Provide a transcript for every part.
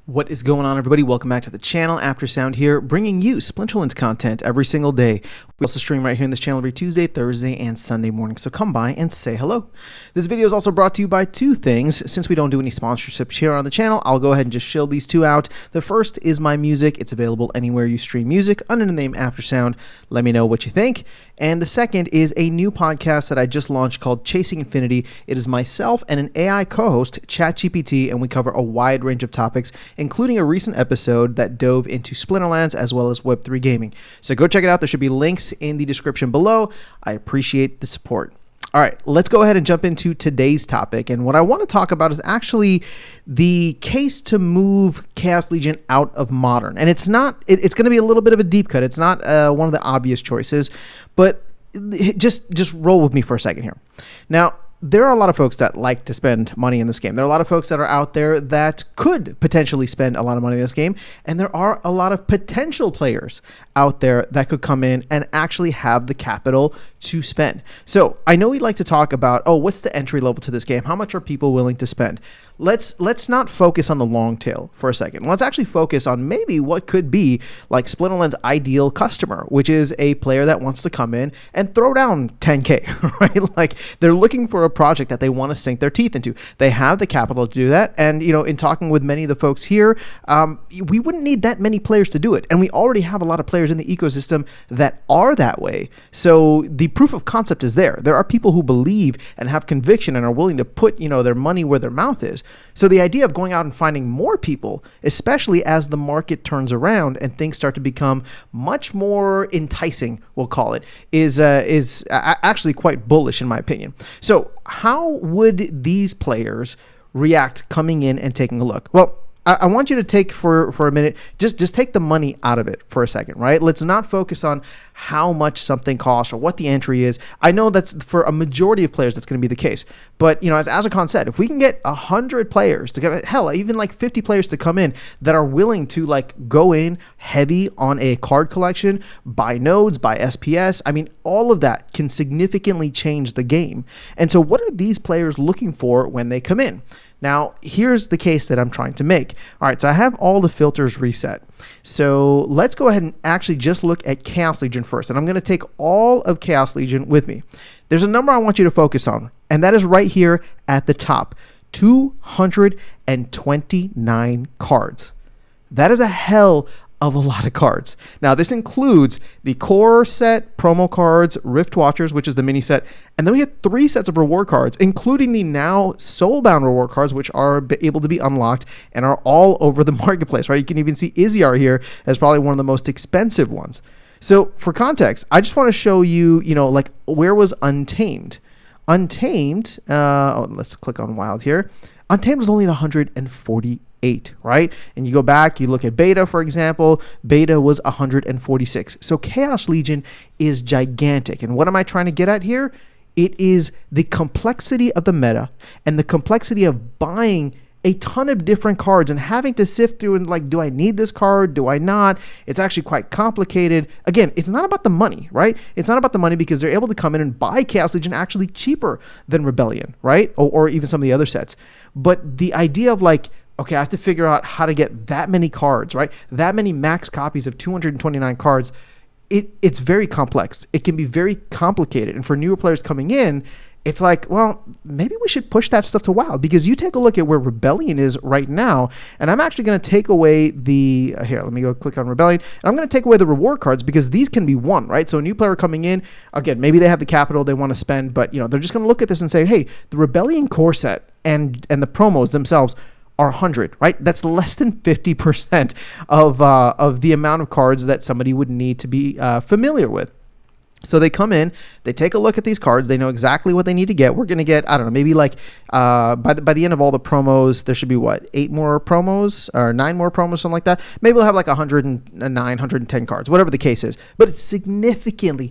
What is going on, everybody? Welcome back to the channel. Aftersound here, bringing you Splinterlands content every single day. We also stream right here in this channel every Tuesday, Thursday, and Sunday morning, so come by and say hello. This video is also brought to you by two things. Since we don't do any sponsorships here on the channel, I'll go ahead and just shill these two out. The first is my music. It's available anywhere you stream music under the name Aftersound. Let me know what you think. And the second is a new podcast that I just launched called Chasing Infinity. It is myself and an AI co-host, ChatGPT, and we cover a wide range of topics, including a recent episode that dove into Splinterlands as well as Web3 gaming. So go check it out. There should be links in the description below. I appreciate the support. All right, let's go ahead and jump into today's topic. And what I want to talk about is actually the case to move Chaos Legion out of Modern. And it's going to be a little bit of a deep cut. It's not one of the obvious choices, but just roll with me for a second here. Now, there are a lot of folks that like to spend money in this game. There are a lot of folks that are out there that could potentially spend a lot of money in this game. And there are a lot of potential players out there that could come in and actually have the capital to spend. So I know we'd like to talk about, oh, what's the entry level to this game? How much are people willing to spend? Let's not focus on the long tail for a second. Let's actually focus on maybe what could be like Splinterlands' ideal customer, which is a player that wants to come in and throw down 10K, right? Like they're looking for a project that they want to sink their teeth into. They have the capital to do that. And, you know, in talking with many of the folks here, we wouldn't need that many players to do it. And we already have a lot of players in the ecosystem that are that way. So the proof of concept is there. There are people who believe and have conviction and are willing to put, you know, their money where their mouth is. So the idea of going out and finding more people, especially as the market turns around and things start to become much more enticing, we'll call it, is actually quite bullish in my opinion. So how would these players react coming in and taking a look? Well, I want you to take for a minute, just take the money out of it for a second, right? Let's not focus on how much something costs or what the entry is. I know that's for a majority of players, that's going to be the case. But, you know, as Azarcon said, if we can get 100 players to come, hell, even like 50 players to come in that are willing to like go in heavy on a card collection, buy nodes, buy SPS, I mean, all of that can significantly change the game. And so what are these players looking for when they come in? Now, here's the case that I'm trying to make. All right, so I have all the filters reset. So let's go ahead and actually just look at Chaos Legion first. And I'm going to take all of Chaos Legion with me. There's a number I want you to focus on, and that is right here at the top, 229 cards. That is a hell of a lot of cards. Now, this includes the core set, promo cards, Rift Watchers, which is the mini set, and then we have 3 sets of reward cards, including the now soulbound reward cards, which are able to be unlocked and are all over the marketplace, right? You can even see Iziar here as probably one of the most expensive ones. So for context, I just want to show you, you know, like where was Untamed? Untamed, let's click on Wild here. Untamed was only at 148, right? And you go back, you look at Beta, for example, Beta was 146. So Chaos Legion is gigantic. And what am I trying to get at here? It is the complexity of the meta and the complexity of buying a ton of different cards and having to sift through and like, do I need this card? Do I not? It's actually quite complicated. Again, it's not about the money, right? It's not about the money because they're able to come in and buy Chaos Legion actually cheaper than Rebellion, right? Or even some of the other sets. But the idea of like, okay, I have to figure out how to get that many cards, right? That many max copies of 229 cards. It's very complex. It can be very complicated. And for newer players coming in, it's like, well, maybe we should push that stuff to WoW, because you take a look at where Rebellion is right now, and I'm actually going to take away the, here, let me go click on Rebellion, and I'm going to take away the reward cards because these can be won, right? So a new player coming in, again, maybe they have the capital they want to spend, but, you know, they're just going to look at this and say, hey, the Rebellion core set and the promos themselves are 100, right? That's less than 50% of the amount of cards that somebody would need to be familiar with. So they come in, they take a look at these cards, they know exactly what they need to get. We're going to get, I don't know, maybe like by the end of all the promos, there should be what, 8 more promos or 9 more promos, something like that. Maybe we'll have like 109, 110 cards, whatever the case is. But it's significantly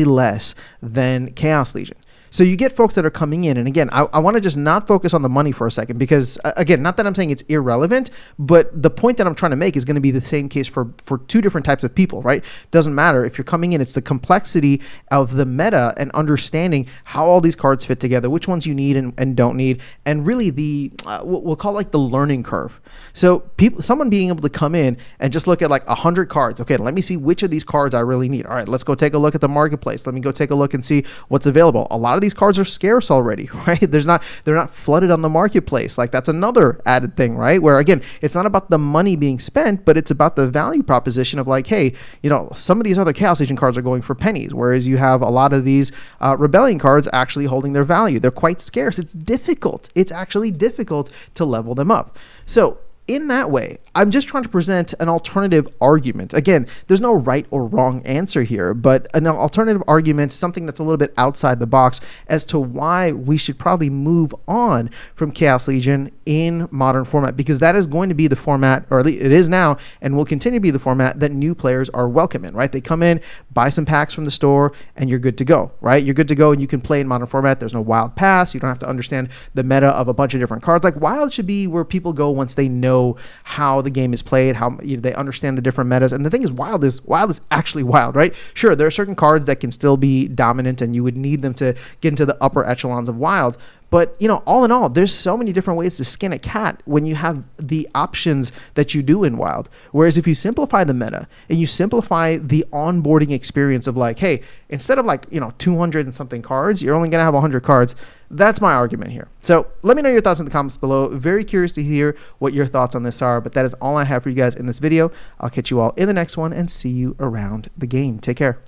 less than Chaos Legion. So you get folks that are coming in, and again, I want to just not focus on the money for a second, because again, not that I'm saying it's irrelevant, but the point that I'm trying to make is going to be the same case for two different types of people, right? Doesn't matter if you're coming in, it's the complexity of the meta and understanding how all these cards fit together, which ones you need and don't need, and really the we'll call it like the learning curve. So someone being able to come in and just look at like 100 cards. Okay, let me see which of these cards I really need. All right, let's go take a look at the marketplace. Let me go take a look and see what's available. A lot of these cards are scarce already, right? They're not flooded on the marketplace. Like, that's another added thing, right? Where again, it's not about the money being spent, but it's about the value proposition of like, hey, you know, some of these other Chaos Legion cards are going for pennies, whereas you have a lot of these Rebellion cards actually holding their value. They're quite scarce. It's difficult. It's actually difficult to level them up. So in that way, I'm just trying to present an alternative argument. Again, there's no right or wrong answer here, but an alternative argument, something that's a little bit outside the box as to why we should probably move on from Chaos Legion in modern format, because that is going to be the format, or at least it is now, and will continue to be the format that new players are welcome in, right? They come in, buy some packs from the store, and you're good to go, right? You're good to go, and you can play in modern format. There's no wild pass. You don't have to understand the meta of a bunch of different cards. Like, wild should be where people go once they know how the game is played, how they understand the different metas. And the thing is, wild is actually wild, right? Sure, there are certain cards that can still be dominant and you would need them to get into the upper echelons of wild. But, you know, all in all, there's so many different ways to skin a cat when you have the options that you do in Wild. Whereas if you simplify the meta and you simplify the onboarding experience of like, hey, instead of like, you know, 200 and something cards, you're only going to have 100 cards. That's my argument here. So let me know your thoughts in the comments below. Very curious to hear what your thoughts on this are, but that is all I have for you guys in this video. I'll catch you all in the next one and see you around the game. Take care.